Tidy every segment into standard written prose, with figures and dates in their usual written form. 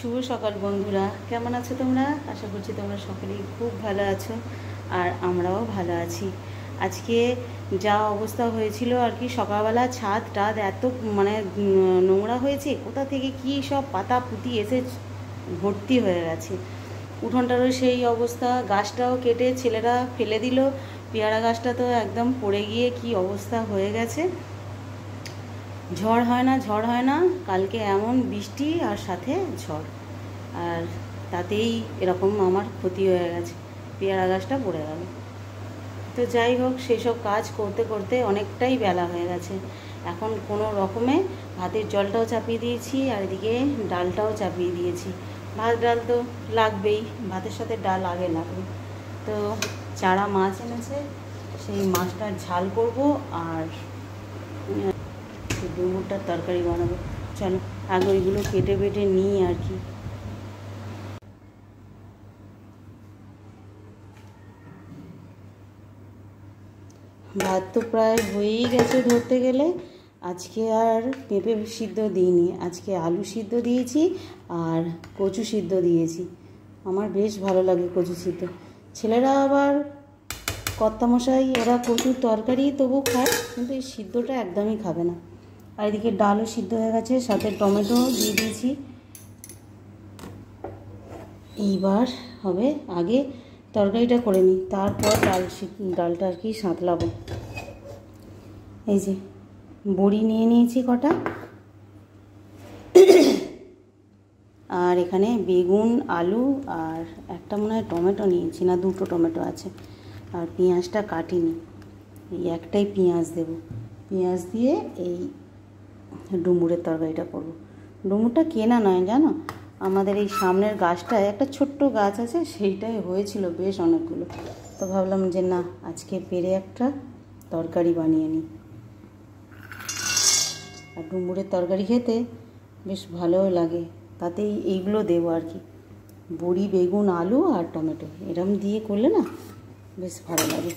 শুভ সকাল বন্ধুরা, কেমন আছো তোমরা? আশা করছি তোমরা সকলেই খুব ভালো আছো আর আমরাও ভালো আছি। আজকে যা অবস্থা হয়েছিল আর কি, সকালবেলা ছাদ টাদ এত নোংরা হয়েছে, কোথা থেকে কি সব পাতা পুঁতি এসে ভর্তি হয়ে গেছে। উঠোনটারও সেই অবস্থা, গাছটাও কেটে ছেলেরা ফেলে দিল, পেয়ারা গাছটা তো একদম পড়ে গিয়ে কি অবস্থা হয়ে গেছে। ঝড় হয় না, ঝড় হয় না, কালকে এমন বৃষ্টি আর সাথে ঝড়, আর তাতেই এরকম আমার ক্ষতি হয়ে গেছে, পেয়ারা গাছটা পড়ে গেল। তো যাই হোক, সেসব কাজ করতে করতে অনেকটাই বেলা হয়ে গেছে। এখন কোনো রকমে ভাতের জলটাও চাপিয়ে দিয়েছি আর এদিকে ডালটাও চাপিয়ে দিয়েছি। ভাত ডাল তো লাগবেই, ভাতের সাথে ডাল আগে লাগবে। তো চারা মাছ এনেছে, সেই মাছটার ঝাল করব আর ডুমুরটার তরকারি বানাবো। চলো আগে ওইগুলো কেটে বেটে নিই আর কি। ভাত তো প্রায় হয়েই গেছে ধরতে গেলে। আজকে আর পেঁপে সিদ্ধ দিইনি, আজকে আলু সিদ্ধ দিয়েছি আর কচু সিদ্ধ দিয়েছি। আমার বেশ ভালো লাগে কচু সিদ্ধ। ছেলেরা আবার কর্তামশাই ওরা কচুর তরকারি তবু খায়, কিন্তু এই সিদ্ধটা একদমই খাবে না। আর এদিকে ডালও সিদ্ধ হয়ে গেছে, সাথে টমেটো দিয়ে দিয়েছি। এইবার হবে আগে তরকারিটা করে নিই, তারপর ডালটা আর কি সাঁতলাবো। এই যে বড়ি নিয়ে নিয়েছি কটা, আর এখানে বেগুন আলু আর একটা মনে হয় টমেটো নিয়েছি, না দুটো টমেটো আছে, আর পেঁয়াজটা কাটিনি, এই একটাই পেঁয়াজ দেব। পেঁয়াজ দিয়ে এই ডুমুরের তরকারিটা করবো। ডুমুরটা কেনা নয় জানো, আমাদের এই সামনের গাছটায় একটা ছোট্ট গাছ আছে, সেইটাই হয়েছিল বেশ অনেকগুলো। তো ভাবলাম যে না, আজকে পেরে একটা তরকারি বানিয়ে নিই। আর ডুমুরের তরকারি খেতে বেশ ভালোও লাগে, তাতেই এইগুলো দেবো আর কি, বড়ি বেগুন আলু আর টমেটো এরম দিয়ে করলে না বেশ ভালো লাগে।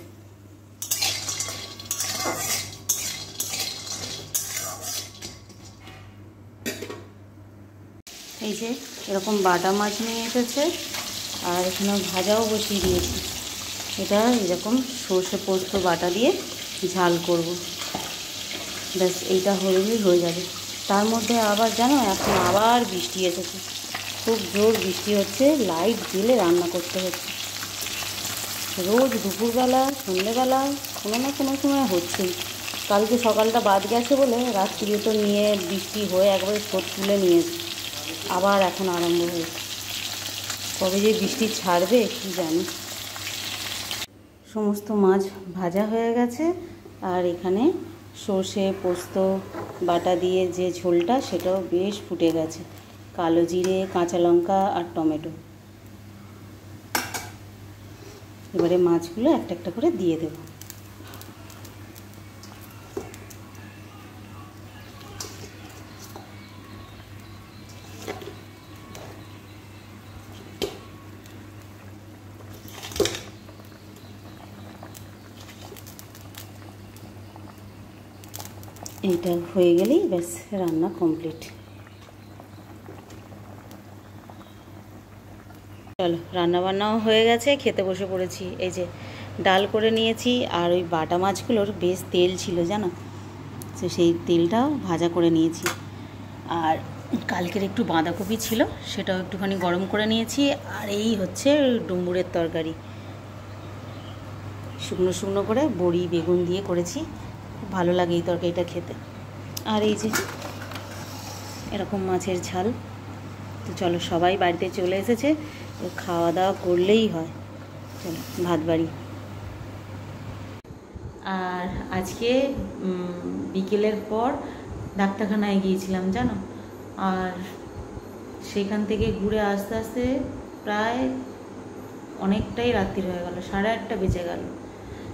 এই যে এরকম বাটা মাছ নিয়ে এসেছে, আর এখানে ভাজাও বসিয়ে দিয়েছি। এটা এরকম সর্ষে পোস্ত বাটা দিয়ে ঝাল করব, ব্যাস এইটা হলেই হয়ে যাবে। তার মধ্যে আবার জানো, এখন আবার বৃষ্টি এসেছে, খুব জোর বৃষ্টি হচ্ছে, লাইট জেলে রান্না করতে হচ্ছে। রোজ দুপুরবেলা সন্ধ্যেবেলা কোনো না কোনো সময় হচ্ছেই। কালকে সকালটা বাদ গেছে বলে রাত্রিরে তো নিয়ে বৃষ্টি হয়ে একবারে স্রোত তুলে নিয়েছে, আবার এখন আরম্ভ হয়েছে। কবে যে বৃষ্টি ছাড়বে কি জানি। সমস্ত মাছ ভাজা হয়ে গেছে, আর এখানে সর্ষে পোস্ত বাটা দিয়ে যে ঝোলটা, সেটাও বেশ ফুটে গেছে। কালো জিরে কাঁচা লঙ্কা আর টমেটো। এবারে মাছগুলো একটা একটা করে দিয়ে দেব। এইটা হয়ে গেলেই ব্যাস রান্না কমপ্লিট। চলো রান্নাবান্নাও হয়ে গেছে, খেতে বসে পড়েছি। এই যে ডাল করে নিয়েছি, আর ওই বাটা মাছগুলোর বেশ তেল ছিল জানো, তো সেই তেলটাও ভাজা করে নিয়েছি। আর কালকের একটু বাঁধাকপি ছিল, সেটাও একটুখানি গরম করে নিয়েছি। আর এই হচ্ছে ডুমুরের তরকারি, শুকনো শুকনো করে বড়ি বেগুন দিয়ে করেছি, খুব ভালো লাগে এই তরকারিটা খেতে। আর এই যে এরকম মাছের ঝাল। তো চলো, সবাই বাড়িতে চলে এসেছে, খাওয়া দাওয়া করলেই হয়। চলো ভাত বাড়ি। আর আজকে বিকেলের পর ডাক্তারখানায় গিয়েছিলাম জানো, আর সেখান থেকে ঘুরে আস্তে আস্তে প্রায় অনেকটাই রাত্রি হয়ে গেল, 8:30 বেজে গেল।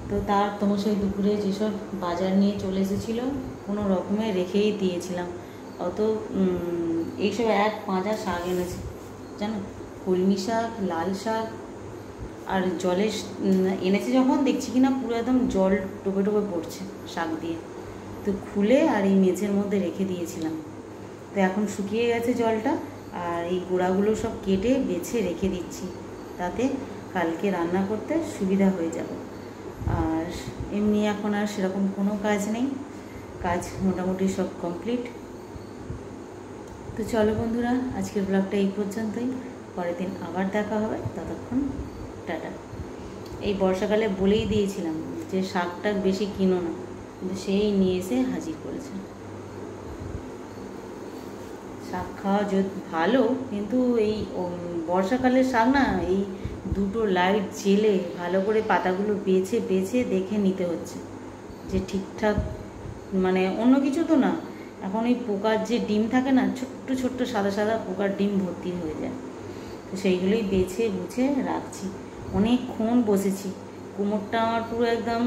তো তোমার সেই দুপুরে যেসব বাজার নিয়ে চলে এসেছিলো, কোনো রকমে রেখেই দিয়েছিলাম। অত এইসব এক পাঁজা শাক এনেছে জানো, কলমি শাক, লাল শাক, আর জলে এনেছে যখন দেখছি কিনা পুরো একদম জল টোপে টোপে পড়ছে শাক দিয়ে। তো খুলে আর এই মেঝের মধ্যে রেখে দিয়েছিলাম, তো এখন শুকিয়ে গেছে জলটা, আর এই গোড়াগুলো সব কেটে বেছে রেখে দিচ্ছি, তাতে কালকে রান্না করতে সুবিধা হয়ে যাবে। আর এমনি এখন আর সেরকম কোনো কাজ নেই, কাজ মোটামুটি সব কমপ্লিট। তো চলো বন্ধুরা, আজকের ব্লগটা এই পর্যন্তই, পরের দিন আবার দেখা হবে, ততক্ষণ টাটা। এই বর্ষাকালে বলেই দিয়েছিলাম যে শাকটা বেশি কিনো না, কিন্তু সেই নিয়ে এসে হাজির করেছে। শাক খাওয়া ভালো, কিন্তু এই বর্ষাকালের শাক না, এই দুটো লাইট জেলে ভালো করে পাতাগুলো বেছে বেছে দেখে নিতে হচ্ছে যে ঠিকঠাক, মানে অন্য কিছু তো না, এখন এই পোকার যে ডিম থাকে না, ছোট্ট ছোট্ট সাদা সাদা পোকার ডিম ভর্তি হয়ে যায়, তো সেইগুলোই বেছে বুঝে রাখছি। অনেকক্ষণ বসেছি, কোমরটা আমার পুরো একদম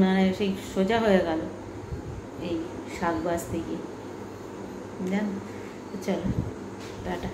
মানে সেই সোজা হয়ে গেল এই শাক বাছতে গিয়ে, জান। চলো টাটা।